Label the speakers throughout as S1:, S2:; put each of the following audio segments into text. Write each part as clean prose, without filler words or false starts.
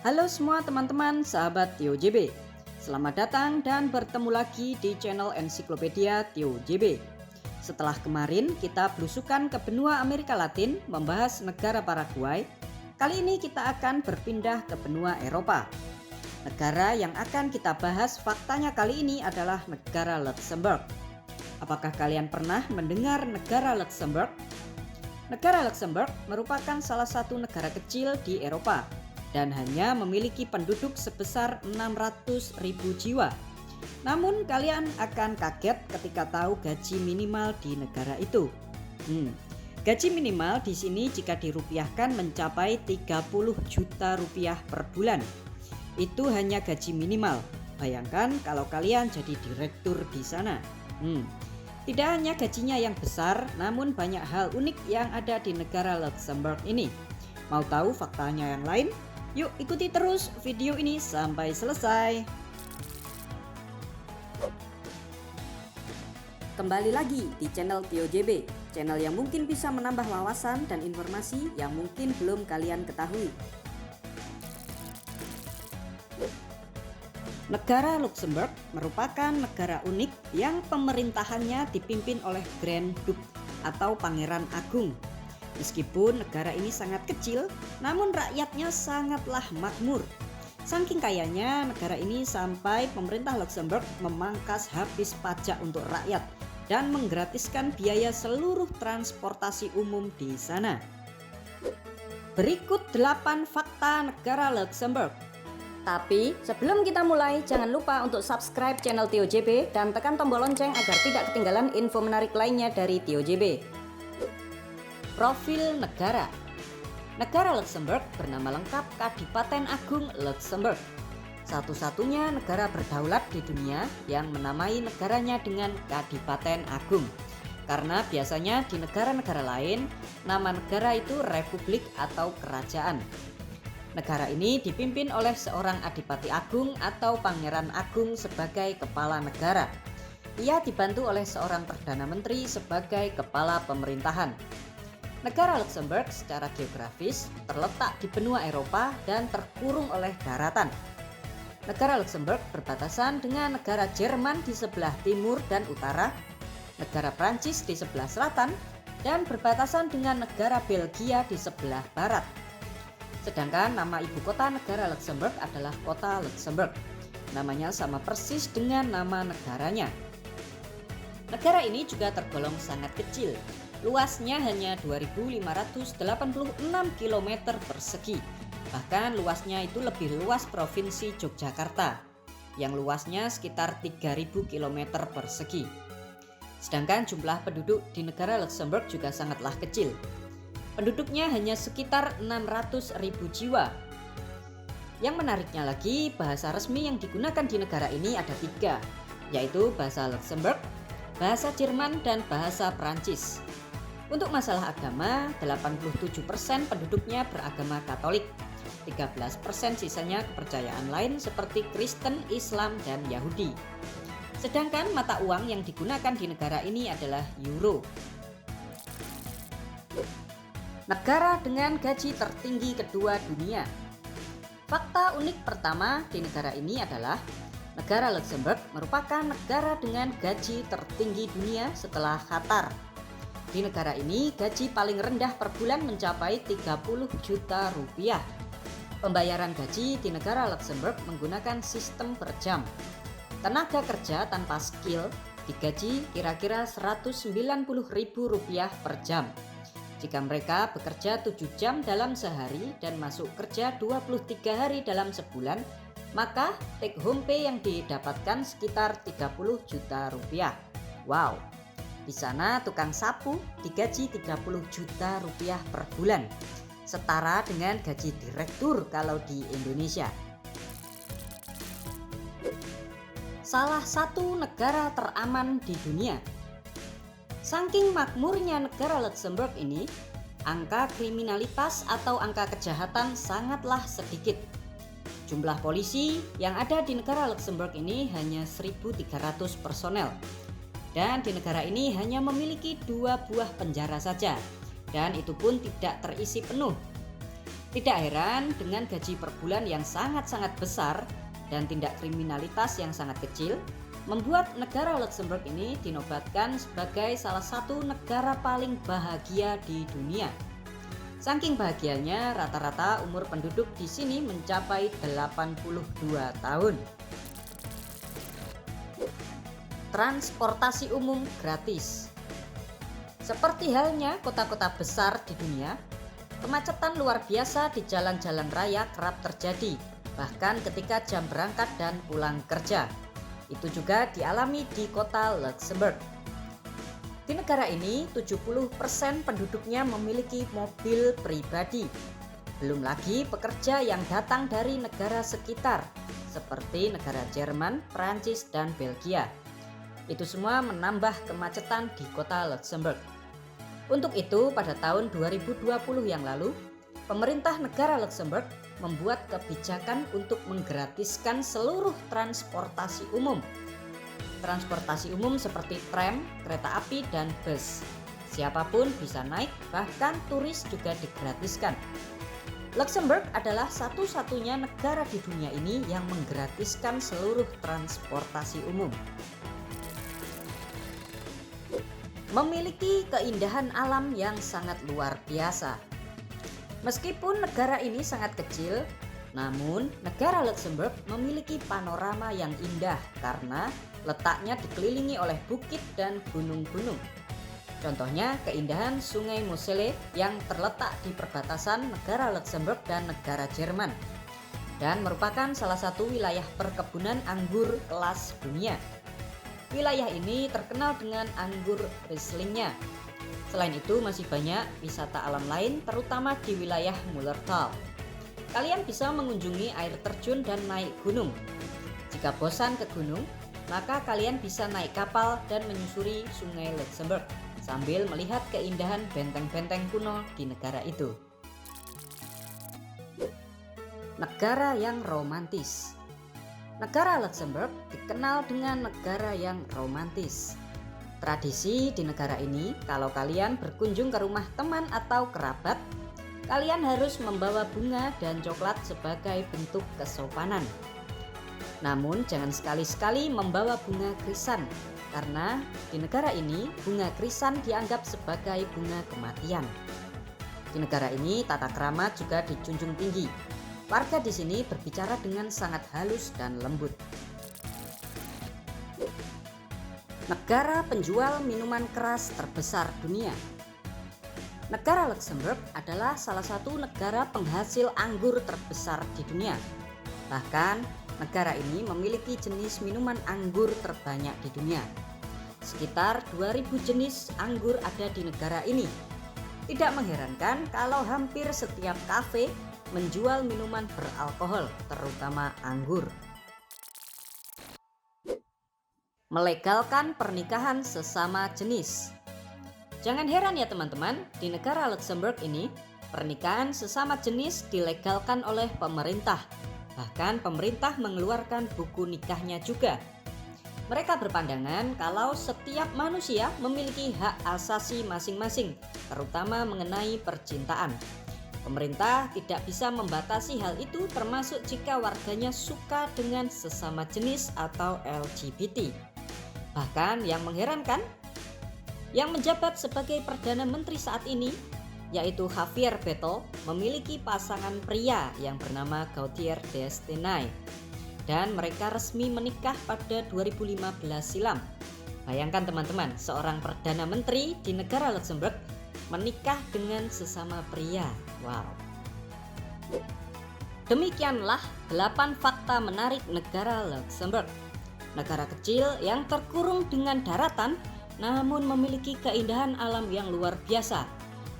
S1: Halo semua teman-teman sahabat Tio JB. Selamat datang dan bertemu lagi di channel Ensiklopedia Tio JB. Setelah kemarin kita belusukan ke benua Amerika Latin membahas negara Paraguay, kali ini kita akan berpindah ke benua Eropa. Negara yang akan kita bahas faktanya kali ini adalah negara Luxembourg. Apakah kalian pernah mendengar negara Luxembourg? Negara Luxembourg merupakan salah satu negara kecil di Eropa dan hanya memiliki penduduk sebesar 600.000 jiwa. Namun kalian akan kaget ketika tahu gaji minimal di negara itu. Gaji minimal di sini jika dirupiahkan mencapai 30 juta rupiah per bulan. Itu hanya gaji minimal. Bayangkan kalau kalian jadi direktur di sana. Tidak hanya gajinya yang besar, namun banyak hal unik yang ada di negara Luxembourg ini. Mau tahu faktanya yang lain? Yuk ikuti terus video ini sampai selesai. Kembali lagi di channel Tio JB, channel yang mungkin bisa menambah wawasan dan informasi yang mungkin belum kalian ketahui. Negara Luxembourg merupakan negara unik yang pemerintahannya dipimpin oleh Grand Duke atau Pangeran Agung. Meskipun negara ini sangat kecil, namun rakyatnya sangatlah makmur. Saking kayanya negara ini sampai pemerintah Luxembourg memangkas habis pajak untuk rakyat dan menggratiskan biaya seluruh transportasi umum di sana. Berikut 8 fakta negara Luxembourg. Tapi sebelum kita mulai, jangan lupa untuk subscribe channel Tio JB dan tekan tombol lonceng agar tidak ketinggalan info menarik lainnya dari Tio JB. Profil negara. Negara Luxembourg bernama lengkap Kadipaten Agung Luxembourg. Satu-satunya negara berdaulat di dunia yang menamai negaranya dengan Kadipaten Agung. Karena biasanya di negara-negara lain, nama negara itu republik atau kerajaan. Negara ini dipimpin oleh seorang Adipati Agung atau Pangeran Agung sebagai kepala negara. Ia dibantu oleh seorang Perdana Menteri sebagai kepala pemerintahan. Negara Luxembourg secara geografis terletak di benua Eropa dan terkurung oleh daratan. Negara Luxembourg berbatasan dengan negara Jerman di sebelah timur dan utara, negara Prancis di sebelah selatan, dan berbatasan dengan negara Belgia di sebelah barat. Sedangkan nama ibu kota negara Luxembourg adalah kota Luxembourg. Namanya sama persis dengan nama negaranya. Negara ini juga tergolong sangat kecil. Luasnya hanya 2.586 km persegi. Bahkan luasnya itu lebih luas provinsi Yogyakarta yang luasnya sekitar 3.000 km persegi. Sedangkan jumlah penduduk di negara Luxembourg juga sangatlah kecil. Penduduknya hanya sekitar 600.000 jiwa. Yang menariknya lagi, bahasa resmi yang digunakan di negara ini ada 3, yaitu bahasa Luxembourg, bahasa Jerman, dan bahasa Prancis. Untuk masalah agama, 87% penduduknya beragama Katolik, 13% sisanya kepercayaan lain seperti Kristen, Islam, dan Yahudi. Sedangkan mata uang yang digunakan di negara ini adalah euro. Negara dengan gaji tertinggi kedua dunia. Fakta unik pertama di negara ini adalah negara Luxembourg merupakan negara dengan gaji tertinggi dunia setelah Qatar. Di negara ini, gaji paling rendah per bulan mencapai 30 juta rupiah. Pembayaran gaji di negara Luxembourg menggunakan sistem per jam. Tenaga kerja tanpa skill digaji kira-kira 190.000 rupiah per jam. Jika mereka bekerja 7 jam dalam sehari dan masuk kerja 23 hari dalam sebulan, maka take home pay yang didapatkan sekitar 30 juta rupiah. Wow! Di sana tukang sapu digaji 30 juta rupiah per bulan, setara dengan gaji direktur kalau di Indonesia. Salah satu negara teraman di dunia. Saking makmurnya negara Luxembourg ini, angka kriminalitas atau angka kejahatan sangatlah sedikit. Jumlah polisi yang ada di negara Luxembourg ini hanya 1.300 personel. Dan di negara ini hanya memiliki 2 buah penjara saja, dan itu pun tidak terisi penuh. Tidak heran dengan gaji per bulan yang sangat-sangat besar dan tindak kriminalitas yang sangat kecil, membuat negara Luxembourg ini dinobatkan sebagai salah satu negara paling bahagia di dunia. Saking bahagianya, rata-rata umur penduduk di sini mencapai 82 tahun. Transportasi umum gratis. Seperti halnya kota-kota besar di dunia, kemacetan luar biasa di jalan-jalan raya kerap terjadi, bahkan ketika jam berangkat dan pulang kerja. Itu juga dialami di kota Luxembourg. Di negara ini, 70% penduduknya memiliki mobil pribadi. Belum lagi pekerja yang datang dari negara sekitar, seperti negara Jerman, Prancis, dan Belgia. Itu semua menambah kemacetan di kota Luxembourg. Untuk itu, pada tahun 2020 yang lalu, pemerintah negara Luxembourg membuat kebijakan untuk menggratiskan seluruh transportasi umum. Transportasi umum seperti tram, kereta api, dan bus. Siapapun bisa naik, bahkan turis juga digratiskan. Luxembourg adalah satu-satunya negara di dunia ini yang menggratiskan seluruh transportasi umum. Memiliki keindahan alam yang sangat luar biasa. Meskipun negara ini sangat kecil, namun negara Luxembourg memiliki panorama yang indah karena letaknya dikelilingi oleh bukit dan gunung-gunung. Contohnya keindahan Sungai Moselle yang terletak di perbatasan negara Luxembourg dan negara Jerman dan merupakan salah satu wilayah perkebunan anggur kelas dunia. Wilayah ini terkenal dengan anggur Rieslingnya. Selain itu masih banyak wisata alam lain terutama di wilayah Mullertal. Kalian bisa mengunjungi air terjun dan naik gunung. Jika bosan ke gunung, maka kalian bisa naik kapal dan menyusuri Sungai Luxembourg sambil melihat keindahan benteng-benteng kuno di negara itu. Negara yang romantis. Negara Luxembourg dikenal dengan negara yang romantis. Tradisi di negara ini, kalau kalian berkunjung ke rumah teman atau kerabat, kalian harus membawa bunga dan coklat sebagai bentuk kesopanan. Namun jangan sekali-sekali membawa bunga krisan, karena di negara ini bunga krisan dianggap sebagai bunga kematian. Di negara ini tata krama juga dijunjung tinggi. Warga di sini berbicara dengan sangat halus dan lembut. Negara penjual minuman keras terbesar dunia. Negara Luxembourg adalah salah satu negara penghasil anggur terbesar di dunia. Bahkan negara ini memiliki jenis minuman anggur terbanyak di dunia. Sekitar 2000 jenis anggur ada di negara ini. Tidak mengherankan kalau hampir setiap kafe menjual minuman beralkohol, terutama anggur. Melegalkan pernikahan sesama jenis. Jangan heran ya teman-teman, di negara Luxembourg ini pernikahan sesama jenis dilegalkan oleh pemerintah. Bahkan pemerintah mengeluarkan buku nikahnya juga. Mereka berpandangan kalau setiap manusia memiliki hak asasi masing-masing, terutama mengenai percintaan. Pemerintah tidak bisa membatasi hal itu, termasuk jika warganya suka dengan sesama jenis atau LGBT. Bahkan yang mengherankan, yang menjabat sebagai Perdana Menteri saat ini, yaitu Javier Bettel, memiliki pasangan pria yang bernama Gauthier Destenae. Dan mereka resmi menikah pada 2015 silam. Bayangkan teman-teman, seorang Perdana Menteri di negara Luxembourg menikah dengan sesama pria. Wow. Demikianlah 8 fakta menarik negara Luxembourg. Negara kecil yang terkurung dengan daratan namun memiliki keindahan alam yang luar biasa.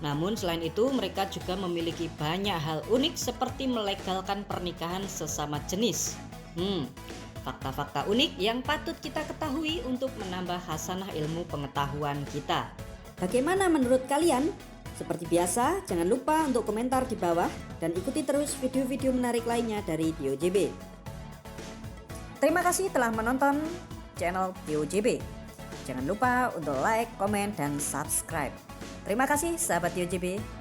S1: Namun selain itu mereka juga memiliki banyak hal unik seperti melegalkan pernikahan sesama jenis. Fakta-fakta unik yang patut kita ketahui untuk menambah hasanah ilmu pengetahuan kita. Bagaimana menurut kalian? Seperti biasa, jangan lupa untuk komentar di bawah dan ikuti terus video-video menarik lainnya dari TioJB. Terima kasih telah menonton channel TioJB. Jangan lupa untuk like, komen, dan subscribe. Terima kasih sahabat TioJB.